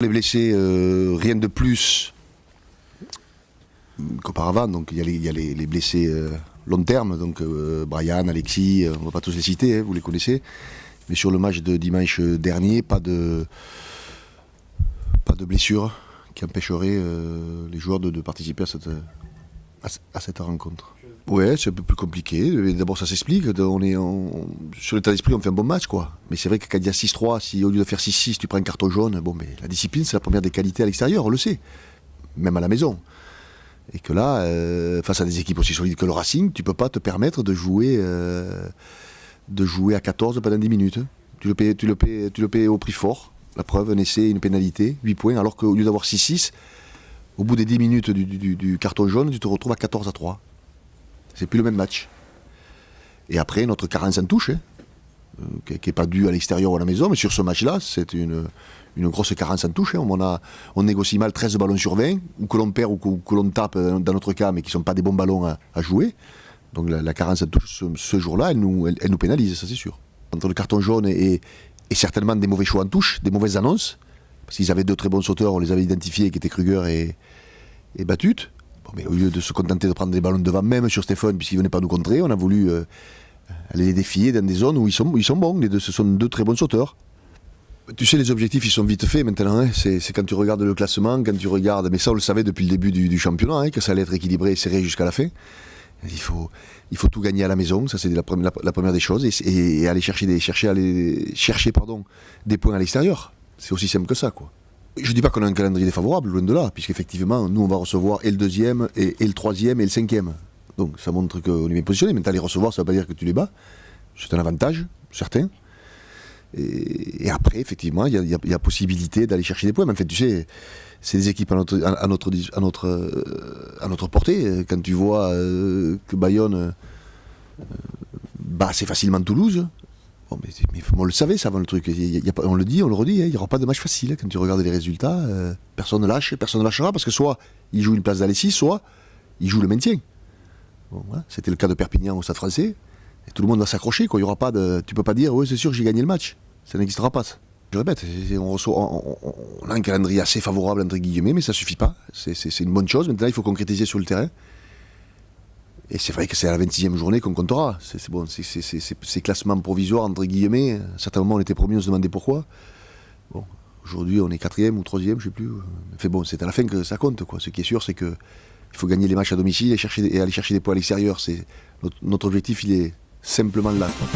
Les blessés, rien de plus qu'auparavant. Donc il y a les blessés long terme, donc Brian, Alexis, on ne va pas tous les citer, vous les connaissez. Mais sur le match de dimanche dernier, pas de blessure qui empêcherait les joueurs de participer à cette rencontre. Ouais, c'est un peu plus compliqué. D'abord, ça s'explique. Sur l'état d'esprit, on fait un bon match, quoi. Mais c'est vrai que quand il y a 6-3, si au lieu de faire 6-6, tu prends un carton jaune, bon, mais la discipline, c'est la première des qualités à l'extérieur, on le sait. Même à la maison. Et que là, face à des équipes aussi solides que le Racing, tu peux pas te permettre de jouer à 14 pendant 10 minutes. Tu le payes au prix fort. La preuve, un essai, une pénalité, 8 points, alors qu'au lieu d'avoir 6-6, au bout des 10 minutes du carton jaune, tu te retrouves à 14-3. C'est plus le même match. Et après, notre carence en touche, qui n'est pas due à l'extérieur ou à la maison, mais sur ce match-là, c'est une grosse carence en touche. On négocie mal 13 ballons sur 20, ou que l'on perd ou que l'on tape dans notre cas, mais qui ne sont pas des bons ballons à jouer. Donc la carence en touche, ce jour-là, elle nous pénalise, ça c'est sûr. Entre le carton jaune et certainement des mauvais choix en touche, des mauvaises annonces, parce qu'ils avaient deux très bons sauteurs, on les avait identifiés, qui étaient Kruger et Batut. Bon, mais au lieu de se contenter de prendre des ballons devant, même sur Stéphane, puisqu'ils ne venaient pas nous contrer, on a voulu aller les défier dans des zones où ils sont bons. Les deux, ce sont deux très bons sauteurs. Tu sais, les objectifs, ils sont vite faits maintenant. Hein. C'est quand tu regardes le classement, quand tu regardes... Mais ça, on le savait depuis le début du championnat, hein, que ça allait être équilibré et serré jusqu'à la fin. Il faut tout gagner à la maison, ça c'est la première des choses, et aller chercher des points à l'extérieur. C'est aussi simple que ça, quoi. Je ne dis pas qu'on a un calendrier défavorable, loin de là, puisqu'effectivement, nous on va recevoir et le deuxième, et le troisième, et le cinquième. Donc ça montre qu'on est bien positionné. Maintenant, les recevoir, ça ne veut pas dire que tu les bats. C'est un avantage, certain. Et après, effectivement, il y a possibilité d'aller chercher des points. Mais en fait, tu sais, c'est des équipes à notre portée. Quand tu vois que Bayonne bat assez facilement Toulouse, bon, mais on le savait, ça, avant le truc. On le dit, on le redit, hein, il n'y aura pas de match facile. Quand tu regardes les résultats, personne ne lâche, personne ne lâchera, parce que soit il joue une place d'Alessis, soit il joue le maintien. Bon, voilà. C'était le cas de Perpignan au Stade Français. Et tout le monde va s'accrocher, quoi. Il y aura pas de... Tu peux pas dire, oui, c'est sûr que j'ai gagné le match. Ça n'existera pas. Je répète, on a un calendrier assez favorable, entre guillemets, mais ça suffit pas. C'est une bonne chose. Maintenant, il faut concrétiser sur le terrain. Et c'est vrai que c'est à la 26e journée qu'on comptera. C'est bon, ces classements provisoires, entre guillemets. À certains moments, on était premiers, on se demandait pourquoi. Bon, aujourd'hui, on est 4e ou 3e, je ne sais plus. Mais bon, c'est à la fin que ça compte, quoi. Ce qui est sûr, c'est qu'il faut gagner les matchs à domicile et aller chercher des points à l'extérieur. Notre objectif, il est simplement là, quoi.